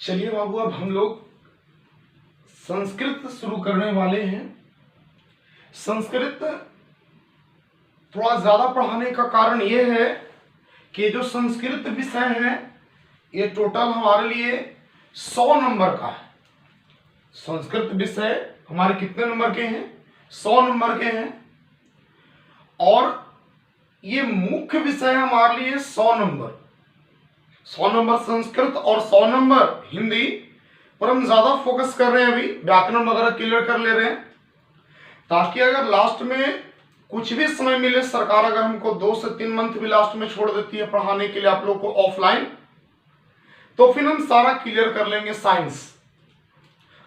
चलिए बाबू, अब हम लोग संस्कृत शुरू करने वाले हैं। संस्कृत थोड़ा ज्यादा पढ़ाने का कारण यह है कि जो संस्कृत विषय है ये टोटल हमारे लिए 100 नंबर का है। संस्कृत विषय हमारे कितने नंबर के हैं? 100 नंबर के हैं। और ये मुख्य विषय हमारे लिए 100 नंबर 100 नंबर संस्कृत और 100 नंबर हिंदी पर हम ज्यादा फोकस कर रहे हैं। अभी व्याकरण वगैरह क्लियर कर ले रहे हैं ताकि अगर लास्ट में कुछ भी समय मिले, सरकार अगर हमको 2 से 3 मंथ भी लास्ट में छोड़ देती है पढ़ाने के लिए आप लोग को ऑफलाइन, तो फिर हम सारा क्लियर कर लेंगे साइंस।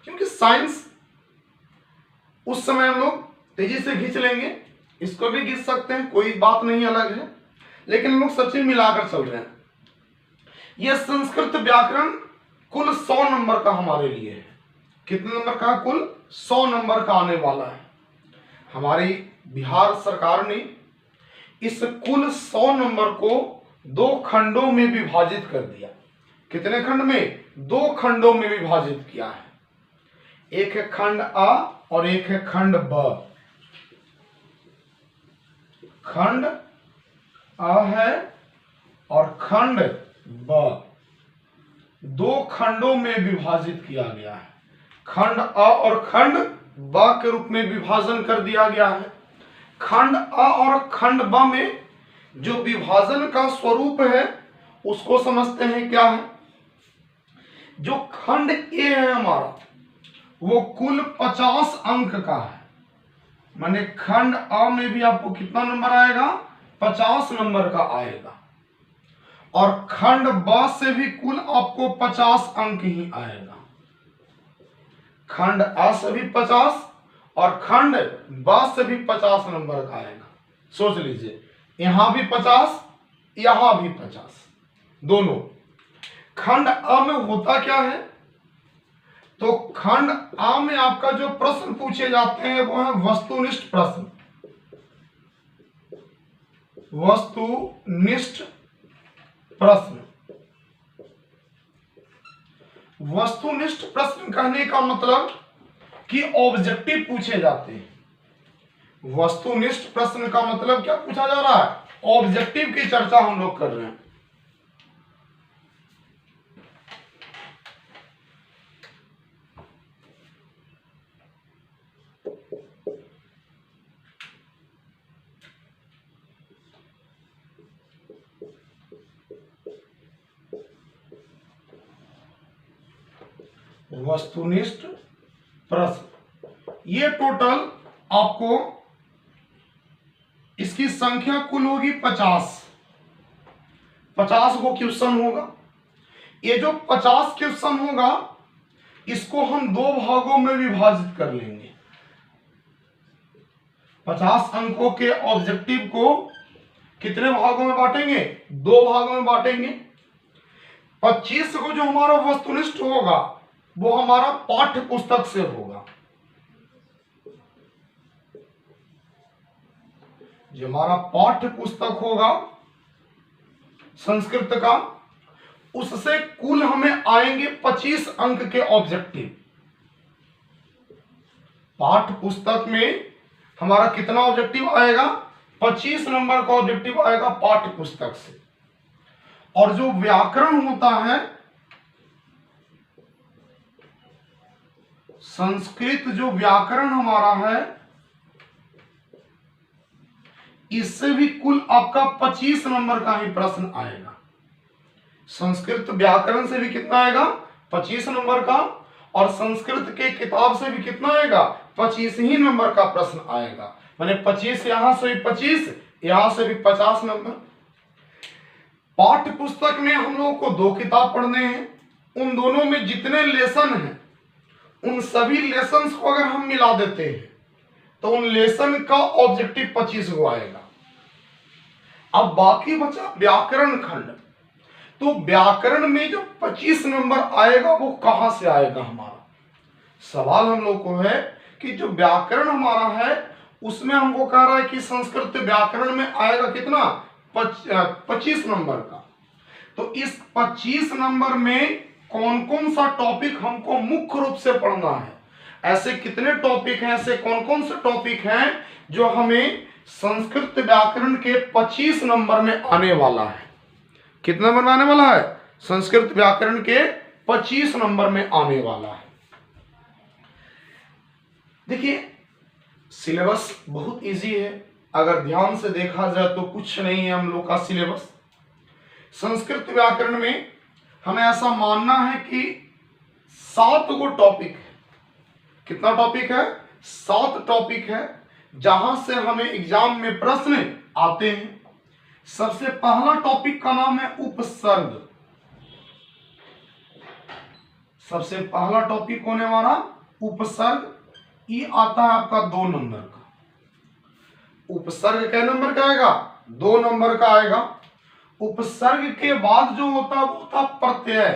क्योंकि साइंस उस समय हम लोग तेजी से खींच लेंगे, इसको भी खींच सकते हैं, कोई बात नहीं अलग है, लेकिन हम लोग सब चीज मिलाकर चल रहे हैं। यह संस्कृत व्याकरण कुल 100 नंबर का हमारे लिए है। कितने नंबर का? कुल 100 नंबर का आने वाला है। हमारी बिहार सरकार ने इस कुल 100 नंबर को 2 खंडों में विभाजित कर दिया। कितने खंड में? 2 खंडों में विभाजित किया है। एक है खंड आ और एक है खंड ब। खंड आ है और खंड ब, 2 खंडों में विभाजित किया गया है। खंड आ और खंड ब के रूप में विभाजन कर दिया गया है। खंड आ और खंड ब में जो विभाजन का स्वरूप है उसको समझते हैं क्या है। जो खंड ए है हमारा वो कुल 50 अंक का है। माने खंड आ में भी आपको कितना नंबर आएगा? 50 नंबर का आएगा। और खंड ब से भी कुल आपको 50 अंक ही आएगा। खंड आ से भी 50 और खंड ब से भी 50 नंबर का आएगा। सोच लीजिए, यहां भी 50 यहां भी 50, दोनों। खंड आ में होता क्या है? तो खंड आ में आपका जो प्रश्न पूछे जाते हैं वो है वस्तुनिष्ठ प्रश्न। वस्तुनिष्ठ प्रश्न। वस्तुनिष्ठ प्रश्न कहने का मतलब कि ऑब्जेक्टिव पूछे जाते हैं। वस्तुनिष्ठ प्रश्न का मतलब क्या पूछा जा रहा है? ऑब्जेक्टिव की चर्चा हम लोग कर रहे हैं। वस्तुनिष्ठ प्रश्न ये टोटल आपको इसकी संख्या कुल होगी 50 गो क्वेश्चन होगा। ये जो 50 क्वेश्चन होगा इसको हम 2 भागों में विभाजित कर लेंगे। 50 अंकों के ऑब्जेक्टिव को कितने भागों में बांटेंगे? 2 भागों में बांटेंगे। 25 को जो हमारा वस्तुनिष्ठ होगा वो हमारा पाठ्य पुस्तक से होगा। जो हमारा पाठ्य पुस्तक होगा संस्कृत का, उससे कुल हमें आएंगे 25 अंक के ऑब्जेक्टिव। पाठ्य पुस्तक में हमारा कितना ऑब्जेक्टिव आएगा? 25 नंबर का ऑब्जेक्टिव आएगा पाठ्य पुस्तक से। और जो व्याकरण होता है, संस्कृत जो व्याकरण हमारा है, इससे भी कुल आपका 25 नंबर का ही प्रश्न आएगा। संस्कृत व्याकरण से भी कितना आएगा? 25 नंबर का। और संस्कृत के किताब से भी कितना आएगा? 25 ही नंबर का प्रश्न आएगा। माने 25 यहां से भी 25, यहां से भी 50 नंबर। पाठ्य पुस्तक में हम लोगों को 2 किताब पढ़ने हैं। उन दोनों में जितने लेसन हैं उन सभी लेसन्स को अगर हम मिला देते हैं तो उन लेसन का ऑब्जेक्टिव 25 को आएगा। अब बाकी बचा व्याकरण खंड। तो व्याकरण में जो 25 नंबर आएगा वो कहां से आएगा? हमारा सवाल हम लोग को है कि जो व्याकरण हमारा है उसमें हमको कह रहा है कि संस्कृत व्याकरण में आएगा कितना? 25 नंबर का। तो इस 25 नंबर में कौन कौन सा टॉपिक हमको मुख्य रूप से पढ़ना है, ऐसे कितने टॉपिक हैं, ऐसे कौन कौन से टॉपिक हैं जो हमें संस्कृत व्याकरण के 25 नंबर में आने वाला है। कितना नंबर में आने वाला है? संस्कृत व्याकरण के 25 नंबर में आने वाला है। देखिए सिलेबस बहुत इजी है, अगर ध्यान से देखा जाए तो कुछ नहीं है हम लोग का सिलेबस। संस्कृत व्याकरण में हमें ऐसा मानना है कि 7 गो टॉपिक है। कितना टॉपिक है? 7 टॉपिक है जहां से हमें एग्जाम में प्रश्न आते हैं। सबसे पहला टॉपिक का नाम है उपसर्ग। सबसे पहला टॉपिक होने वाला उपसर्ग, ये आता है आपका 2 नंबर का। उपसर्ग क्या नंबर का आएगा? 2 नंबर का आएगा। उपसर्ग के बाद जो होता है वो होता प्रत्यय।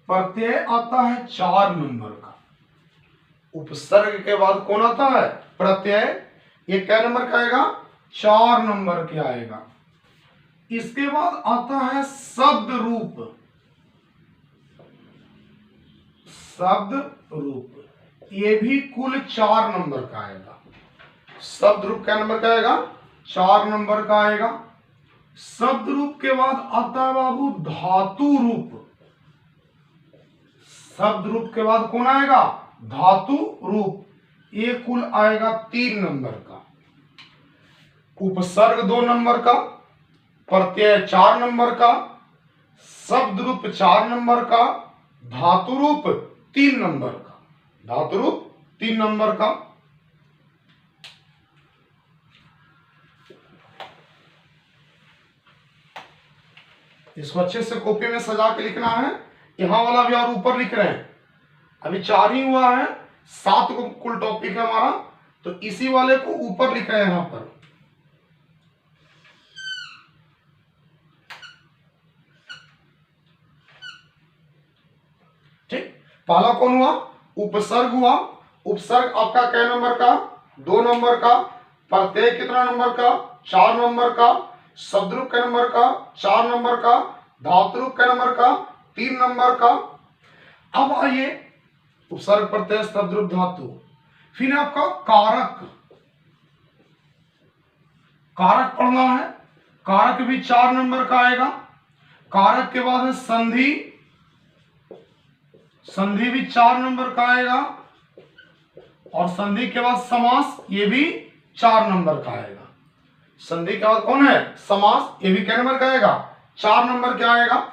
प्रत्यय आता है 4 नंबर का। उपसर्ग के बाद कौन आता है? प्रत्यय। ये क्या नंबर का आएगा? 4 नंबर के आएगा। इसके बाद आता है शब्द रूप। शब्द रूप ये भी कुल 4 नंबर का आएगा। शब्द रूप क्या नंबर का आएगा? 4 नंबर का आएगा। शब्द रूप के बाद आता है बाबू धातु रूप। शब्द रूप के बाद कौन आएगा? धातु रूप। ये कुल आएगा 3 नंबर का। उपसर्ग 2 नंबर का, प्रत्यय 4 नंबर का, शब्द रूप 4 नंबर का, धातु रूप 3 नंबर का। धातु रूप 3 नंबर का। इसको अच्छे से कॉपी में सजा के लिखना है। यहां वाला भी और ऊपर लिख रहे हैं। अभी 4 ही हुआ है, 7 को कुल टॉपिक है हमारा, तो इसी वाले को ऊपर लिख रहे हैं यहां पर। ठीक, पहला कौन हुआ? उपसर्ग हुआ। उपसर्ग आपका कै नंबर का? 2 नंबर का। प्रत्यय कितना नंबर का? 4 नंबर का। शब्द रूप कै नंबर का? 4 नंबर का। धातु रूप कै नंबर का? 3 नंबर का। अब आइए उपसर्ग, प्रत्यय, शब्द रूप, धातु, फिर आपका कारक। कारक पढ़ना है। कारक भी 4 नंबर का आएगा। कारक के बाद है संधि। संधि भी 4 नंबर का आएगा। और संधि के बाद समास, ये भी 4 नंबर का आएगा। संधि के बाद कौन है? समास, ये भी क्या नंबर का आएगा? 4 नंबर का आएगा।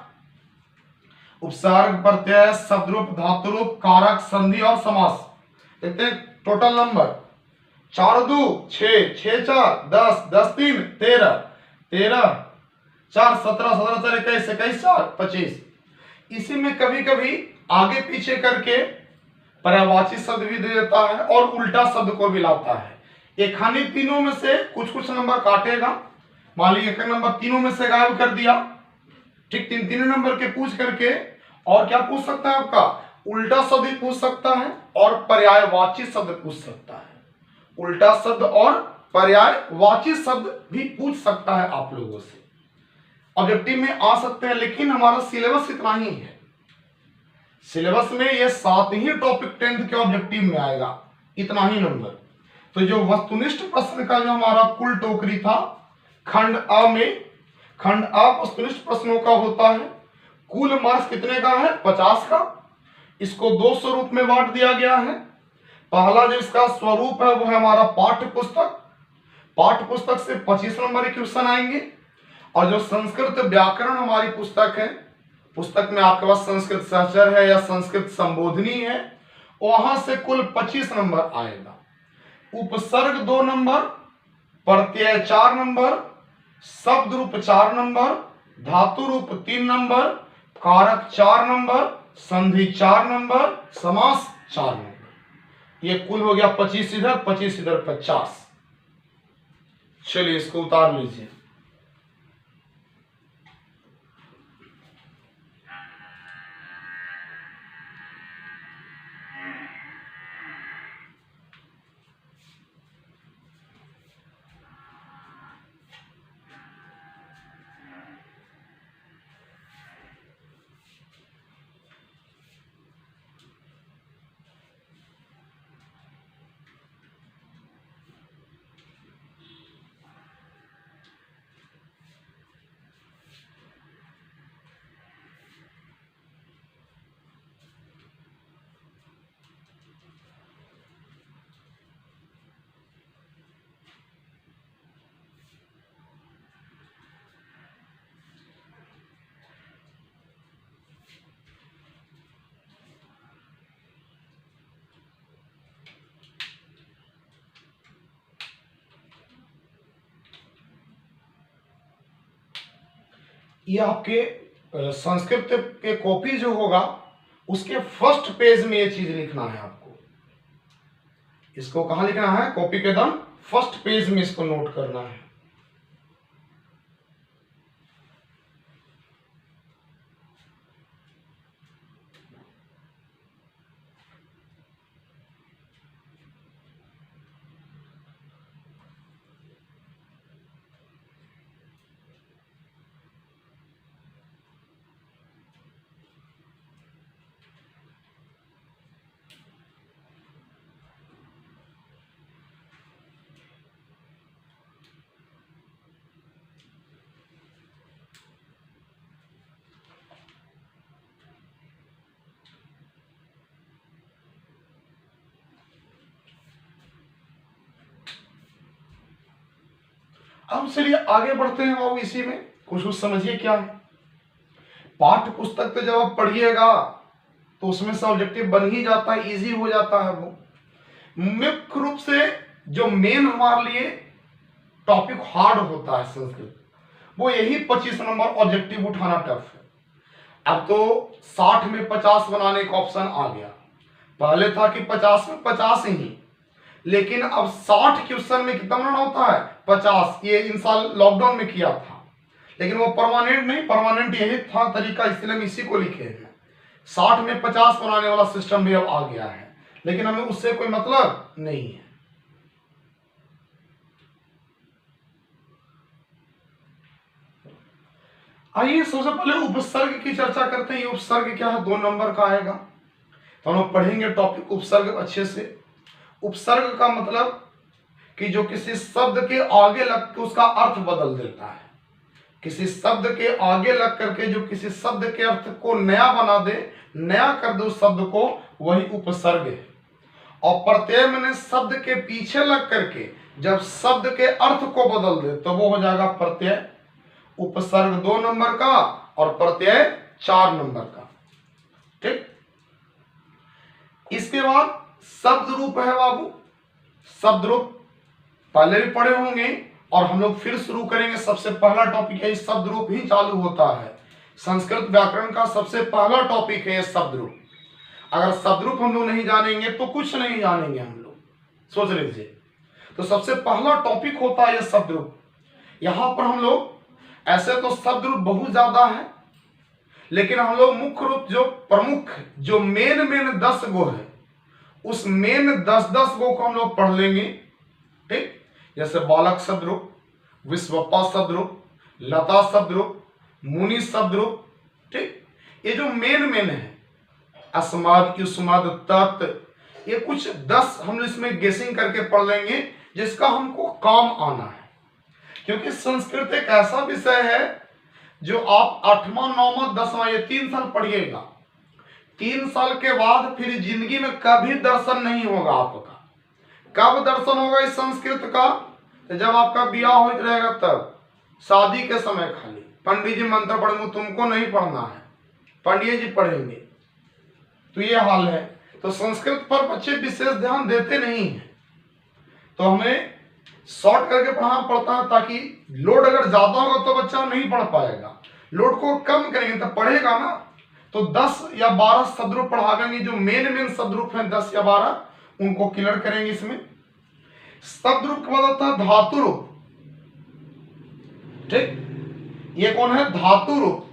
उपसर्ग, प्रत्यय, शब्द रूप, धातु रूप, कारक, संधि और समास। देखते हैं टोटल नंबर। 4 2 6, 6 4 10, 10 3 13, 13 4 17, 17 4 21, 21 4 25। इसी में कभी कभी आगे पीछे करके पर्यायवाची शब्द भी दे देता है और उल्टा शब्द को भी लाता है। ये खाली तीनों में से कुछ कुछ नंबर काटेगा। मान लीजिए एक नंबर तीनों में से गायब कर दिया, ठीक, 3 नंबर के पूछ करके और क्या पूछ सकता है आपका? उल्टा शब्द भी पूछ सकता है और पर्यायवाची शब्द पूछ सकता है। उल्टा शब्द और पर्यायवाची शब्द भी पूछ सकता है आप लोगों से। ऑब्जेक्टिव में आ सकते हैं, लेकिन हमारा सिलेबस इतना ही है। सिलेबस में ये 7 ही टॉपिक 10th के ऑब्जेक्टिव में आएगा, इतना ही नंबर। तो जो वस्तुनिष्ठ प्रश्न का जो हमारा कुल टोकरी था खंड अ में, खंड अ वस्तुनिष्ठ प्रश्नों का होता है। कुल मार्क्स कितने का है? 50 का। इसको 2 स्वरूप में बांट दिया गया है। पहला जो इसका स्वरूप है वो है हमारा पाठ्य पुस्तक। पाठ्य पुस्तक से 25 नंबर के क्वेश्चन आएंगे। और जो संस्कृत व्याकरण हमारी पुस्तक है, पुस्तक में आपके पास संस्कृत सहचर है या संस्कृत संबोधनी है, वहां से कुल 25 नंबर आएगा। उपसर्ग 2 नंबर, प्रत्यय 4 नंबर, शब्द रूप 4 नंबर, धातु रूप 3 नंबर, कारक 4 नंबर, संधि 4 नंबर, समास 4 नंबर। ये कुल हो गया 25 इधर, 25 इधर, 50। चलिए इसको उतार लीजिए। ये आपके संस्कृत के कॉपी जो होगा उसके फर्स्ट पेज में ये चीज लिखना है आपको। इसको कहाँ लिखना है? कॉपी के एकदम फर्स्ट पेज में इसको नोट करना है। अब चलिए आगे बढ़ते हैं बाबू। इसी में कुछ समझिए क्या है। पाठ्य पुस्तक तो जब आप पढ़िएगा तो उसमें से ऑब्जेक्टिव बन ही जाता है, इजी हो जाता है। वो मुख्य रूप से जो मेन हमारे लिए टॉपिक हार्ड होता है संस्कृत, वो यही 25 नंबर ऑब्जेक्टिव उठाना टफ है। अब तो 60 में 50 बनाने का ऑप्शन आ गया। पहले था कि 50 में 50 ही, लेकिन अब 60 क्वेश्चन में कितना बनाना होता है? 50। ये इन साल लॉकडाउन में किया था, लेकिन वो परमानेंट नहीं, परमानेंट यही था तरीका, इसलिए हम इसी को लिखे हैं। 60 में 50 बनाने वाला सिस्टम भी अब आ गया है, लेकिन हमें उससे कोई मतलब नहीं है। आइए सबसे पहले उपसर्ग की चर्चा करते हैं। ये उपसर्ग क्या है? 2 नंबर का आएगा, तो हम लोग पढ़ेंगे टॉपिक उपसर्ग अच्छे से। उपसर्ग का मतलब कि जो किसी शब्द के आगे लग के उसका अर्थ बदल देता है। किसी शब्द के आगे लग करके जो किसी शब्द के अर्थ को नया बना दे, नया कर दे उस शब्द को, वही उपसर्ग है। और प्रत्यय मैंने शब्द के पीछे लग करके जब शब्द के अर्थ को बदल दे तो वो हो जाएगा प्रत्यय। उपसर्ग 2 नंबर का और प्रत्यय 4 नंबर का। ठीक। इसके बाद शब्द रूप है बाबू। शब्द रूप पहले भी पढ़े होंगे और हम लोग फिर शुरू करेंगे। सबसे पहला टॉपिक है, शब्द रूप ही चालू होता है। संस्कृत व्याकरण का सबसे पहला टॉपिक है शब्द रूप। अगर शब्द रूप हम लोग नहीं जानेंगे तो कुछ नहीं जानेंगे हम लोग, सोच लीजिए। तो सबसे पहला टॉपिक होता है यह शब्द रूप। यहां पर हम लोग, ऐसे तो शब्द रूप बहुत ज्यादा है, लेकिन हम लोग मुख्य रूप जो प्रमुख जो मेन 10 गो है, उस मेन 10 गो को हम लोग पढ़ लेंगे। ठीक। जैसे बालक शब्द रूप, विश्वप्पा शब्द रूप, लता शब्द रूप, मुनि शब्द रूप। ठीक। ये जो मेन है, अस्मद, युष्मद, तत्, ये कुछ 10 हम इसमें गेसिंग करके पढ़ लेंगे, जिसका हमको काम आना है। क्योंकि संस्कृत एक ऐसा विषय है जो आप 8वां 9वां 10वां ये 3 साल पढ़िएगा। 3 साल के बाद फिर जिंदगी में कभी दर्शन नहीं होगा आपका। कब दर्शन होगा इस संस्कृत का? तो जब आपका ब्याह हो रहेगा तब, शादी के समय खाली पंडित जी मंत्र पढ़ेंगे, तुमको नहीं पढ़ना है, पंडित जी पढ़ेंगे। तो ये हाल है। तो संस्कृत पर बच्चे विशेष ध्यान देते नहीं हैं, तो हमें शॉर्ट करके पढ़ाना पड़ता है, ताकि लोड अगर ज्यादा होगा तो बच्चा नहीं पढ़ पाएगा। लोड को कम करेंगे तब पढ़ेगा ना। तो 10 या 12 शब्द रूप पढ़ा देंगे। जो मेन शब्द रूप है 10 या 12, उनको क्लियर करेंगे इसमें। शब्द रूप के बाद आता है धातु रूप। ठीक। ये कौन है? धातु रूप।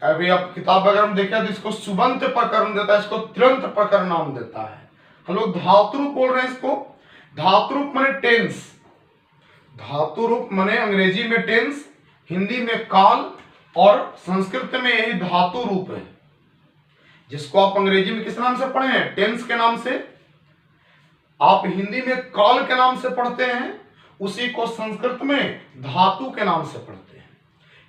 अभी आप किताब अगर हम देखें तो इसको सुबंत प्रकरण देता है, इसको तिरंत प्रकरण नाम देता है। हम लोग धातु रूप बोल रहे हैं इसको। धातु रूप माने टेंस। धातु रूप माने अंग्रेजी में टेंस, हिंदी में काल, और संस्कृत में यही धातु रूप है, जिसको आप अंग्रेजी में किस नाम से पढ़े हैं? टेंस के नाम से। आप हिंदी में काल के नाम से पढ़ते हैं, उसी को संस्कृत में धातु के नाम से पढ़ते हैं।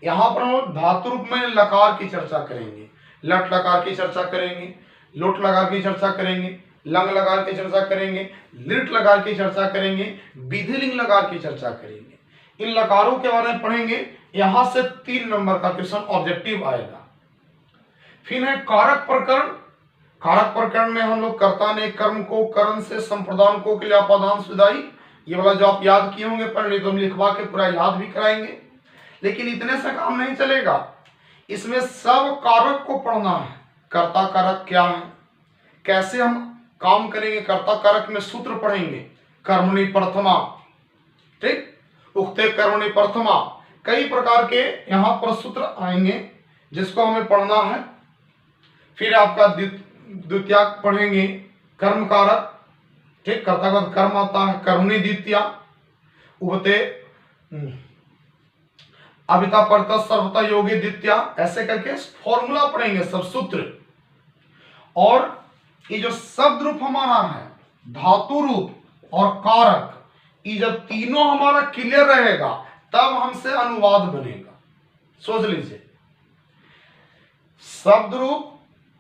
यहां पर हम धातु रूप में लकार की चर्चा करेंगे, लट लकार की चर्चा करेंगे, लोट लकार की चर्चा करेंगे, लंग लकार की चर्चा करेंगे, लिट लकार की चर्चा करेंगे, विधिलिंग लकार की चर्चा करेंगे। इन लकारों के बारे में पढ़ेंगे। यहां से 3 नंबर का क्वेश्चन ऑब्जेक्टिव आएगा। फिर है कारक प्रकरण। कारक प्रकरण में हम लोग कर्ता ने कर्म को, करण से, संप्रदान को, क्रियापदान, सुधाई, ये वाला जो आप याद किए होंगे, पर नहीं तो हम लिखवा के पूरा याद भी कराएंगे। लेकिन इतने से काम नहीं चलेगा। इसमें सब कारक को पढ़ना है। कर्ता कारक क्या है, कैसे हम काम करेंगे, कर्ता कारक में सूत्र पढ़ेंगे, कर्मणि प्रथमा, ठीक, उक्ते कर्मणि प्रथमा, कई प्रकार के यहां पर सूत्र आएंगे जिसको हमें पढ़ना है। फिर आपका द्वितीय पढ़ेंगे कर्म कारक, ठीक, कर्ता का कर्म आता है, कर्मणि द्वितीया, उभते अभिता परता सर्वता योगी द्वितीया, ऐसे करके फॉर्मूला पढ़ेंगे, सब सूत्र। और ये जो शब्द रूप हमारा है, धातु रूप और कारक, ये जब तीनों हमारा क्लियर रहेगा तब हमसे अनुवाद बनेगा। सोच लीजिए, शब्द रूप,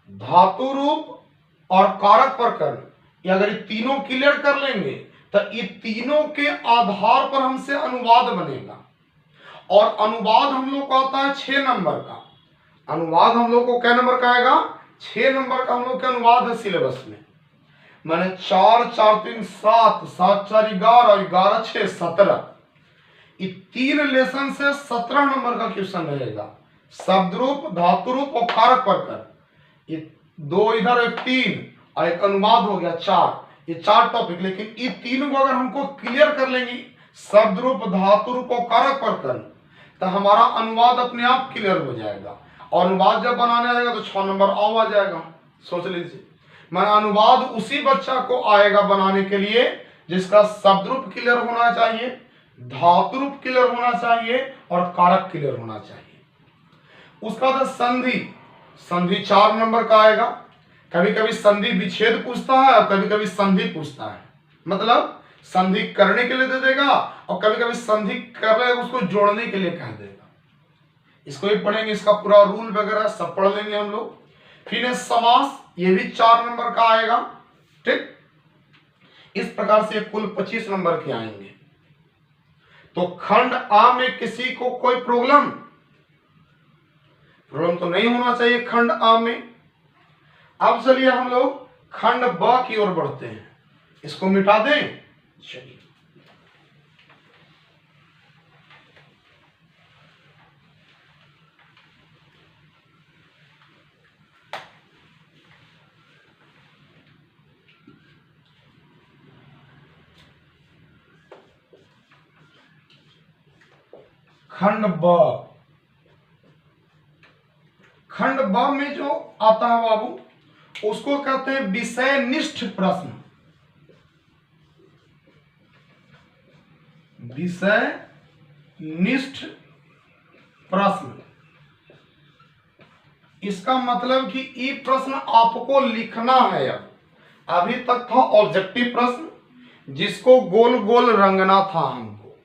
धातु रूप और कारक पर कर्म, ये अगर ये तीनों क्लियर कर लेंगे तो ये तीनों के आधार पर हमसे अनुवाद बनेगा। और अनुवाद हम लोग को आता है 6 नंबर का। अनुवाद हम लोग को क्या नंबर का आएगा, 6 नंबर का हम लोग का अनुवाद है सिलेबस में। मैंने 4 4 3 7 7 4 11 11 6 17, ये 3 लेसन से 17 नंबर का क्वेश्चन रहेगा। शब्द रूप, धातु रूप और कारक पर कर, ये 2 इधर एक 3 और एक अनुवाद हो गया 4, ये 4 टॉपिक। लेकिन ये तीनों को अगर हमको क्लियर कर लेंगे, शब्द रूप, धातु रूप और कारक पर कर, तो हमारा अनुवाद अपने आप क्लियर हो जाएगा। और अनुवाद जब बनाने आएगा तो 6 नंबर आ जाएगा। सोच लीजिए, मैं अनुवाद उसी बच्चा को आएगा बनाने के लिए जिसका शब्द रूप क्लियर होना चाहिए, धातु रूप क्लियर होना चाहिए और कारक क्लियर होना चाहिए। उसका बाद संधि, संधि 4 नंबर का आएगा। कभी कभी संधि विच्छेद पूछता है और कभी कभी संधि पूछता है, मतलब संधि करने के लिए दे देगा और कभी कभी संधि कर रहे उसको जोड़ने के लिए कह देगा। इसको भी पढ़ेंगे, इसका पूरा रूल वगैरह सब पढ़ लेंगे हम लोग। फिर समास, ये भी 4 नंबर का आएगा, ठीक। इस प्रकार से कुल 25 नंबर के आएंगे। तो खंड आ में किसी को कोई प्रॉब्लम तो नहीं होना चाहिए खंड आ में। अब चलिए हम लोग खंड ब की ओर बढ़ते हैं, इसको मिटा दें। चलिए, खंड ब, खंड ब में जो आता है बाबू, उसको कहते हैं विषय निष्ठ प्रश्न। विषय निष्ठ प्रश्न, इसका मतलब कि ये प्रश्न आपको लिखना है। अब अभी तक था ऑब्जेक्टिव प्रश्न, जिसको गोल गोल रंगना था हमको,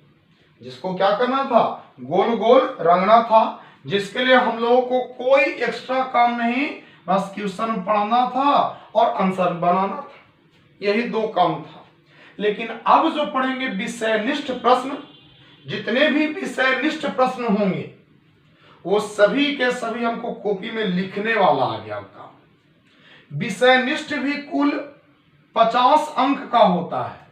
जिसको क्या करना था, गोल गोल रंगना था, जिसके लिए हम लोगों को कोई एक्स्ट्रा काम नहीं, बस क्वेश्चन पढ़ना था और आंसर बनाना था, यही 2 काम था। लेकिन अब जो पढ़ेंगे विषयनिष्ठ प्रश्न, जितने भी विषयनिष्ठ प्रश्न होंगे वो सभी के सभी हमको कॉपी में लिखने वाला आ गया काम। विषयनिष्ठ भी कुल 50 अंक का होता है।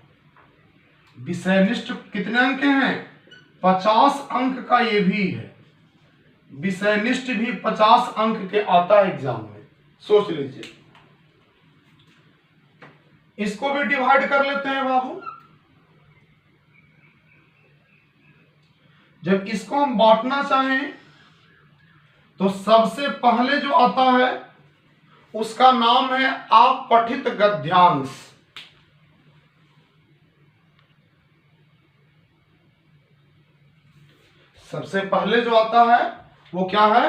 विषयनिष्ठ कितने अंक हैं, 50 अंक का ये भी है। विषयनिष्ठ भी 50 अंक के आता है एग्जाम में, सोच लीजिए। इसको भी डिवाइड कर लेते हैं बाबू। जब इसको हम बांटना चाहें तो सबसे पहले जो आता है उसका नाम है अपठित गद्यांश। सबसे पहले जो आता है वो क्या है,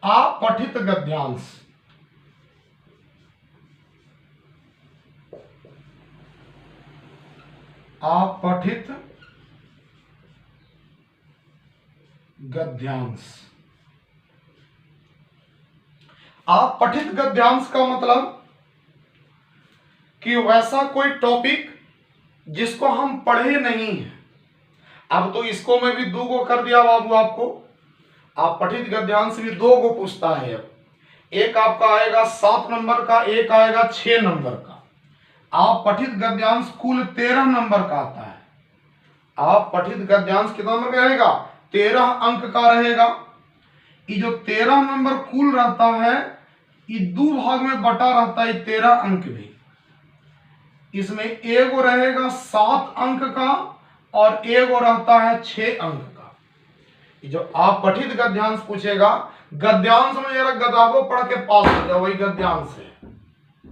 अपठित गद्यांश। अपठित गद्यांश। अपठित गद्यांश का मतलब कि वैसा कोई टॉपिक जिसको हम पढ़े नहीं है। अब तो इसको मैं भी 2 गो कर दिया बाबू आपको। अपठित गद्यांश भी 2 गो पूछता है। अब एक आपका आएगा 7 नंबर का, एक आएगा 6 नंबर का। अपठित गद्यांश कुल 13 नंबर का आता है। अपठित गद्यांश कितना नंबर का रहेगा, 13 अंक का रहेगा। ये जो 13 नंबर कुल रहता है ये 2 भाग में बटा रहता है 13 अंक भी। इसमें एगो रहेगा 7 अंक का और एगो रहता है 6 अंक का। ये जो आप पठित गद्यांश पूछेगा, गद्यांश में जरा गदाबो पढ़ के पास हो जाए, वही गद्यांश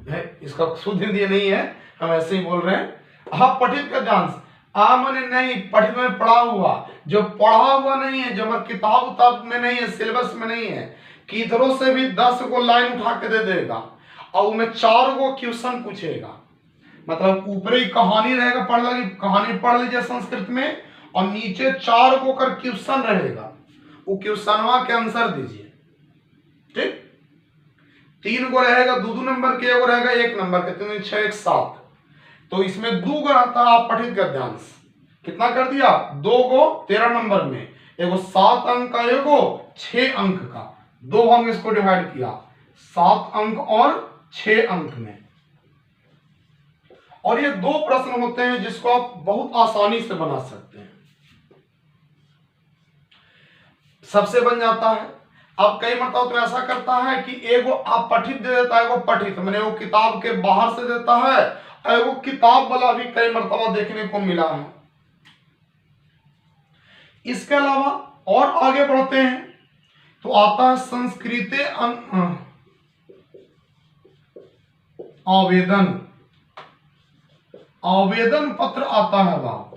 है, इसका शुद्ध हिंदी नहीं है, हम ऐसे ही बोल रहे हैं। आप पठित गद्यांश आ मने नहीं, पठित में पढ़ा हुआ, जो पढ़ा हुआ नहीं है, जो हमारे किताब उताब में नहीं है, सिलेबस में नहीं है, किधरों से भी 10 गो लाइन उठा के दे देगा और उनमें 4 गो क्वेश्चन पूछेगा। मतलब ऊपर ही कहानी रहेगा, पढ़ लगी कहानी पढ़ लीजिए संस्कृत में, और नीचे 4 गो कर क्वेश्चन रहेगा, वो क्वेश्चनवा के आंसर दीजिए। ठीक, 3 गो रहेगा 2-2 नंबर के, एगो रहेगा 1 नंबर के, 3 6 1 7। तो इसमें 2 गो रहता है आप पठित गद्यांश। कितना कर दिया? 2 गो 13 नंबर में, एगो 7 अंक का, एगो 6 अंक का, 2 हम इसको डिवाइड किया 7 अंक और 6 अंक में। और ये 2 प्रश्न होते हैं जिसको आप बहुत आसानी से बना सकते हैं, सबसे बन जाता है। अब कई मरतबा तो ऐसा करता है कि एगो आप पठित दे देता है, एगो पठित मैंने वो किताब के बाहर से देता है, और वो किताब वाला भी कई मरतबा देखने को मिला है। इसके अलावा और आगे बढ़ते हैं तो आता है संस्कृत आवेदन, आवेदन पत्र आता है बाप,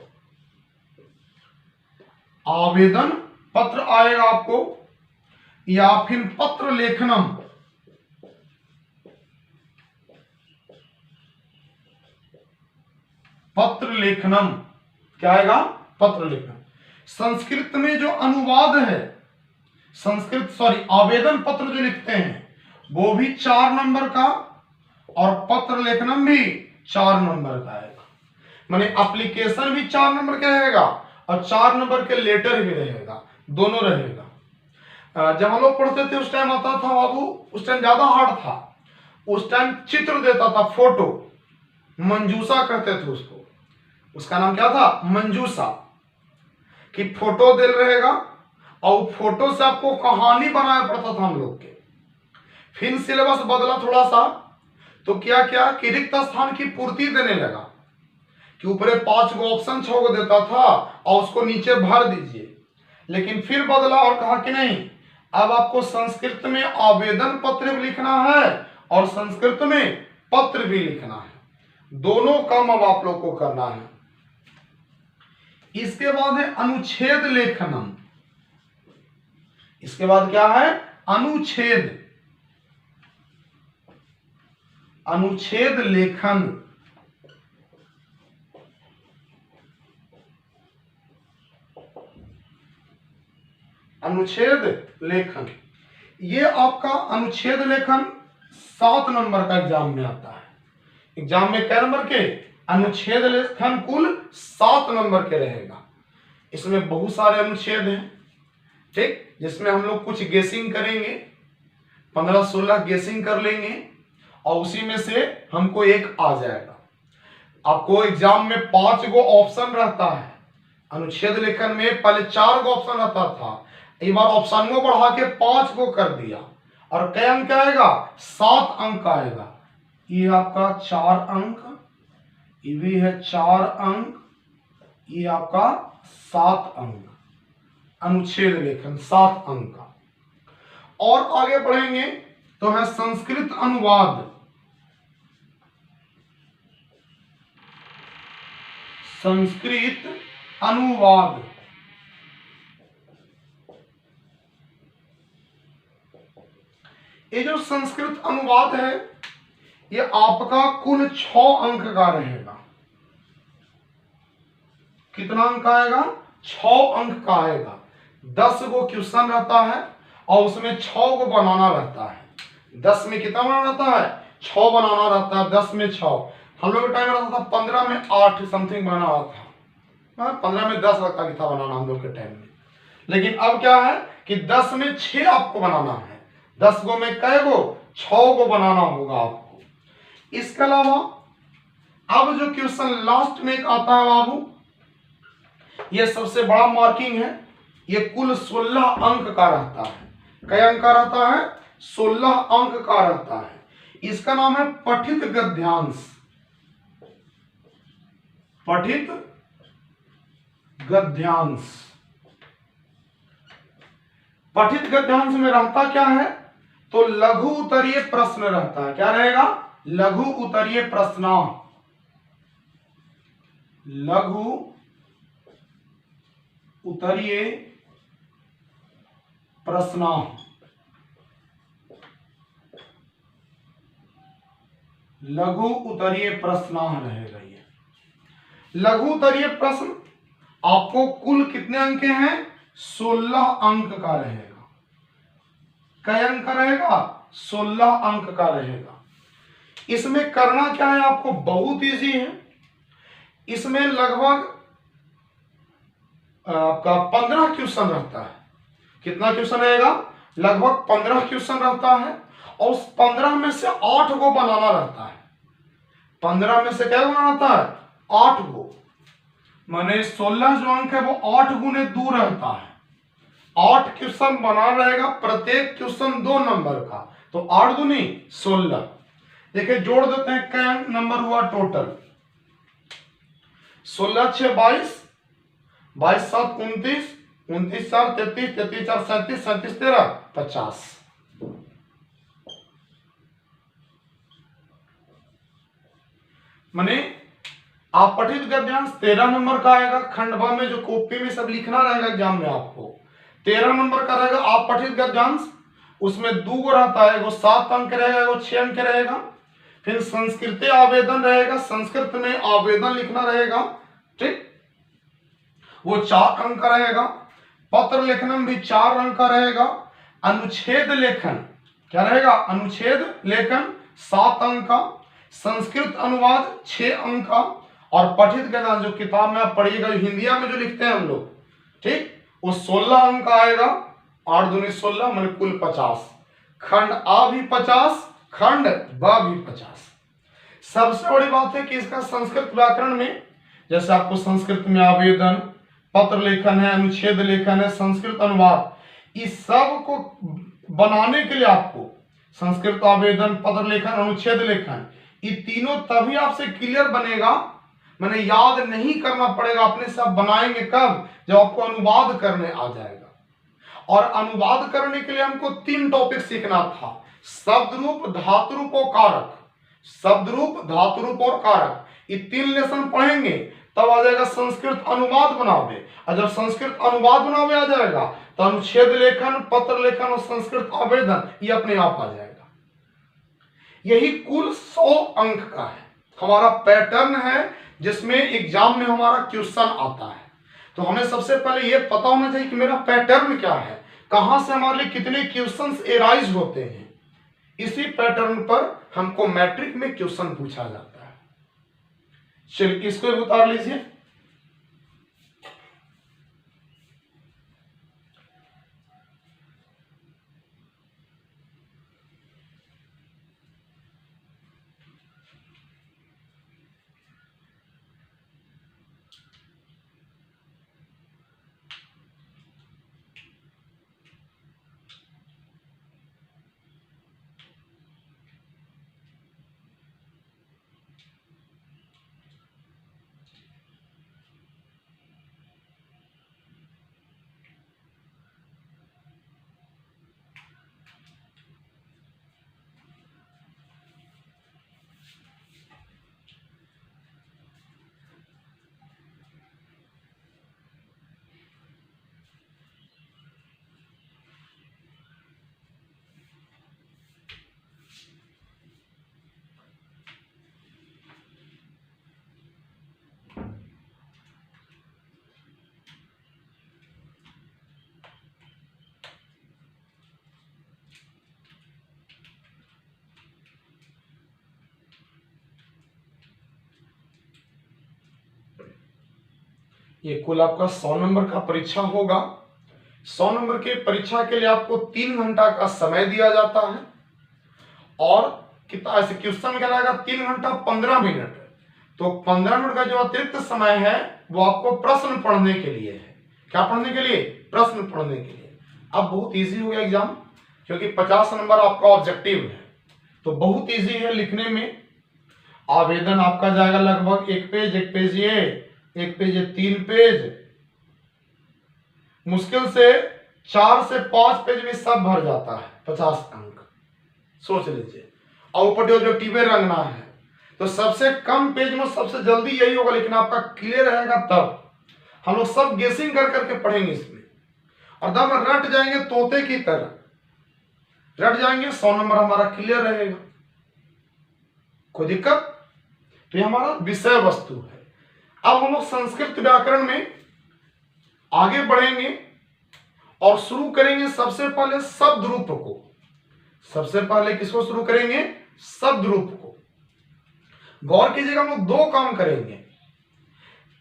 आवेदन पत्र आएगा आपको, या फिर पत्र लेखनम, पत्र लेखनम क्या आएगा? पत्र लेखन। संस्कृत में जो अनुवाद है, संस्कृत सॉरी आवेदन पत्र जो लिखते हैं वो भी 4 नंबर का, और पत्र लेखनम भी 4 नंबर का आएगा। माने एप्लीकेशन भी 4 नंबर का रहेगा और 4 नंबर के लेटर भी रहेगा, दोनों रहेगा। जब हम लोग पढ़ते थे उस टाइम आता था बाबू, उस टाइम ज्यादा हार्ड था, उस टाइम चित्र देता था, फोटो, मंजूसा कहते थे उसको, उसका नाम क्या था? मंजूसा, कि फोटो दे रहेगा और फोटो से आपको कहानी बनाना पड़ता था हम लोग के। फिर सिलेबस बदला थोड़ा सा, तो क्या किया कि रिक्त स्थान की पूर्ति देने लगा, कि ऊपर 5 गो ऑप्शन 6 गो देता था और उसको नीचे भर दीजिए। लेकिन फिर बदला और कहा कि नहीं, अब आपको संस्कृत में आवेदन पत्र भी लिखना है और संस्कृत में पत्र भी लिखना है, दोनों काम अब आप लोग को करना है। इसके बाद है अनुच्छेद लेखनम। इसके बाद क्या है? अनुच्छेद, अनुच्छेद लेखन। अनुच्छेद लेखन, ये आपका अनुच्छेद लेखन 7 नंबर का एग्जाम में आता है। एग्जाम में कै नंबर के? अनुच्छेद लेखन कुल 7 नंबर के रहेगा। इसमें बहुत सारे अनुच्छेद हैं, ठीक, जिसमें हम लोग कुछ गेसिंग करेंगे, 15-16 गेसिंग कर लेंगे और उसी में से हमको एक आ जाएगा। आपको एग्जाम में 5 गो ऑप्शन रहता है। अनुच्छेद लेखन में पहले 4 गो ऑप्शन रहता था, एक बार ऑप्शन को बढ़ा के 5 गो कर दिया, और कै अंक आएगा? 7 अंक आएगा। ये आपका 4 अंक, ये भी है 4 अंक, ये आपका 7 अंक। अनुच्छेद लेखन 7 अंक का। और आगे बढ़ेंगे तो है संस्कृत अनुवाद। संस्कृत अनुवाद, ये जो संस्कृत अनुवाद है ये आपका कुल 6 अंक का रहेगा। कितना अंक आएगा? 6 अंक का आएगा। 10 गो क्वेश्चन रहता है और उसमें 6 गो बनाना रहता है। 10 में कितना बनाना रहता है? 6 बनाना रहता है। 10 में 6, हम लोग के टाइम में रहता था 15 में 8 समथिंग बना हुआ था, 15 में 10 लगता था बनाना हम लोग के टाइम में। लेकिन अब क्या है कि 10 में 6 आपको बनाना है। 10 गो में कै गो? 6 गो बनाना होगा आपको। इसके अलावा अब जो क्वेश्चन लास्ट में एक आता है बाबू, ये सबसे बड़ा मार्किंग है, ये कुल 16 अंक का रहता है। कई अंक का रहता है? 16 अंक का रहता है। इसका नाम है पठित गद्यांश। पठित गद्यांश। पठित गद्यांश में रहता क्या है? तो लघु उत्तरीय प्रश्न रहता है। क्या रहेगा? लघु उत्तरीय प्रश्न। लघु उत्तरीय प्रश्न। लघु उत्तरीय प्रश्न रहेगा ये। लघु उत्तरीय प्रश्न आपको कुल कितने अंक के हैं? 16 अंक का रहेगा। कई अंक का रहेगा? 16 अंक का रहेगा। इसमें करना क्या है आपको? बहुत इजी है। इसमें लगभग आपका 15 क्वेश्चन रहता है। कितना क्वेश्चन रहेगा? लगभग 15 क्वेश्चन रहता है और उस 15 में से 8 को बनाना रहता है। 15 में से क्या बनाना रहता है? 8 को। माने 16 जो अंक है वो 8 गुने 2 रहता है। 8 क्वेश्चन बना रहेगा, प्रत्येक क्वेश्चन 2 नंबर का, तो 8 दूनी 16। देखिए जोड़ देते हैं, क्या नंबर हुआ टोटल? 16 6 22, 22 7 29, 29 4 33, 33 4 37, 37 13 50। माने आप पठित गद्यांश 13 नंबर का आएगा। खंड ब में जो कॉपी में सब लिखना रहेगा एग्जाम में आपको 13 नंबर का रहेगा। आप पठित गद्यांश उसमें 2 गो रहता है, एगो 7 अंक रहेगा, एगो 6 अंक रहेगा। फिर संस्कृत आवेदन रहेगा, संस्कृत में आवेदन लिखना रहेगा, ठीक, वो 4 अंक का रहेगा। पत्र लेखन में भी 4 अंक का रहेगा। अनुच्छेद लेखन क्या रहेगा? अनुच्छेद लेखन 7 अंक का। संस्कृत अनुवाद 6 अंक का। और पठित गद्यांश जो किताब में आप पढ़िएगा, हिंदिया में जो लिखते हैं हम लोग, ठीक, वो 16 अंक का आएगा। 8 दूनी 16 माने कुल 50। खंड आ भी 50, खंड ब भी 50। सबसे बड़ी बात है कि इसका संस्कृत व्याकरण में, जैसे आपको संस्कृत में आवेदन, पत्र लेखन है, अनुच्छेद लेखन है, संस्कृत अनुवाद, इस सब को बनाने के लिए आपको संस्कृत आवेदन, पत्र लेखन, अनुच्छेद लेखन, ये तीनों तभी आपसे क्लियर बनेगा। मैंने याद नहीं करना पड़ेगा, अपने से आप बनाएंगे कब? जब आपको अनुवाद करने आ जाएगा। और अनुवाद करने के लिए हमको 3 टॉपिक सीखना था: शब्द रूप, धातु रूप और कारक। शब्द रूप, धातु रूप और कारक, ये 3 लेसन पढ़ेंगे, तब आ जाएगा संस्कृत अनुवाद बनावे। और जब संस्कृत अनुवाद बनावे आ जाएगा तो अनुच्छेद लेखन, पत्र लेखन और संस्कृत आवेदन ये अपने आप आ जाएगा। यही कुल 100 अंक का है हमारा पैटर्न है, जिसमें एग्जाम में हमारा क्वेश्चन आता है। तो हमें सबसे पहले यह पता होना चाहिए कि मेरा पैटर्न क्या है, कहां से हमारे लिए कितने क्वेश्चंस एराइज होते हैं। इसी पैटर्न पर हमको मैट्रिक में क्वेश्चन पूछा जाता है। चलिए इसको उतार लीजिए। ये कुल आपका 100 नंबर का परीक्षा होगा। 100 नंबर के परीक्षा के लिए आपको 3 घंटा का समय दिया जाता है। और कितना ऐसे क्वेश्चन क्या रहेगा? 3 घंटा 15 मिनट। तो 15 मिनट का जो अतिरिक्त समय है वो आपको प्रश्न पढ़ने के लिए है। क्या पढ़ने के लिए? प्रश्न पढ़ने के लिए। अब बहुत इजी हो गया एग्जाम। क्योंकि 50 नंबर आपका ऑब्जेक्टिव है, तो बहुत इजी है लिखने में। आवेदन आपका जाएगा लगभग एक पेज ये, एक पेज ये, 3 पेज, मुश्किल से 4 से 5 पेज में सब भर जाता है 50 अंक, सोच लीजिए। और ऊपर जो ऑब्जेक्टिव रंगना है, तो सबसे कम पेज में सबसे जल्दी यही होगा, लेकिन आपका क्लियर रहेगा तब। हम लोग सब गेसिंग कर करके पढ़ेंगे इसमें, और दम रट जाएंगे तोते की तरह, रट जाएंगे, 100 नंबर हमारा क्लियर रहेगा। कोई दिक्कत? तो ये हमारा विषय वस्तु है। अब हम लोग संस्कृत व्याकरण में आगे बढ़ेंगे और शुरू करेंगे सबसे पहले शब्द रूप को। सबसे पहले किसको शुरू करेंगे? शब्द रूप को। गौर कीजिएगा, हम लोग 2 काम करेंगे।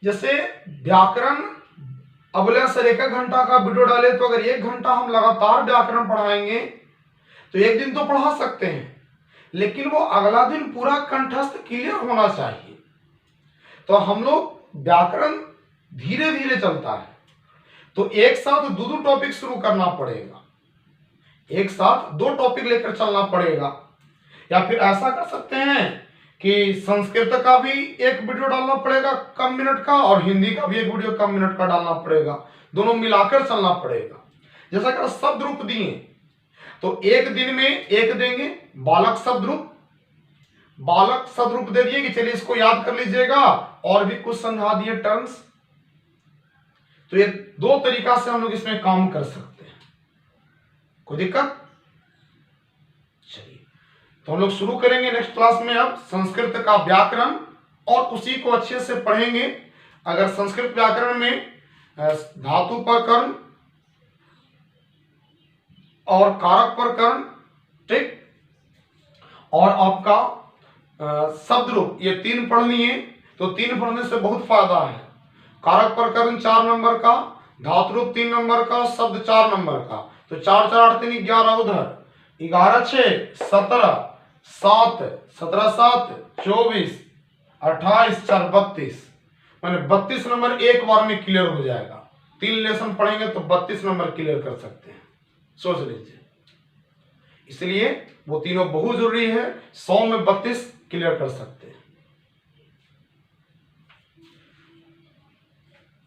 जैसे व्याकरण, अब बोले सर 1 घंटा का वीडियो डाले, तो अगर 1 घंटा हम लगातार व्याकरण पढ़ाएंगे तो एक दिन तो पढ़ा सकते हैं, लेकिन वो अगला दिन पूरा कंठस्थ क्लियर होना चाहिए। तो हम लोग व्याकरण धीरे धीरे चलता है, तो एक साथ 2 टॉपिक शुरू करना पड़ेगा, एक साथ 2 टॉपिक लेकर चलना पड़ेगा। या फिर ऐसा कर सकते हैं कि संस्कृत का भी एक वीडियो डालना पड़ेगा कम मिनट का, और हिंदी का भी एक वीडियो कम मिनट का डालना पड़ेगा, दोनों मिलाकर चलना पड़ेगा। जैसा कि शब्द रूप दिए, तो एक दिन में एक देंगे बालक शब्द रूप, बालक शब्द रूप दे दिए कि चलिए इसको याद कर लीजिएगा, और भी कुछ समझा दिए टर्म्स। तो ये 2 तरीका से हम लोग इसमें काम कर सकते हैं। कोई दिक्कत? चलिए, तो हम लोग शुरू करेंगे नेक्स्ट क्लास में अब संस्कृत का व्याकरण, और उसी को अच्छे से पढ़ेंगे। अगर संस्कृत व्याकरण में धातु प्रकरण और कारक प्रकरण, ठीक, और आपका शब्द रूप, ये 3 पढ़ लिए, तो 3 पढ़ने से बहुत फायदा है। कारक प्रकरण 4 नंबर का, धातु रूप 3 नंबर का, शब्द 4 नंबर का, तो 4 4 8 3 11 उधर, 11 6 17 7 17 7 24 28 4 32, माने 32 नंबर एक बार में क्लियर हो जाएगा। 3 लेसन पढ़ेंगे तो 32 नंबर क्लियर कर सकते हैं, सोच लीजिए। इसलिए वो तीनों बहुत जरूरी है, 100 में 32 क्लियर कर सकते हैं।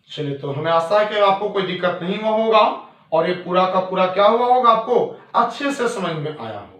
चलिए, तो हमें आशा है कि आपको कोई दिक्कत नहीं हुआ होगा, और ये पूरा का पूरा क्या हुआ होगा, आपको अच्छे से समझ में आया होगा।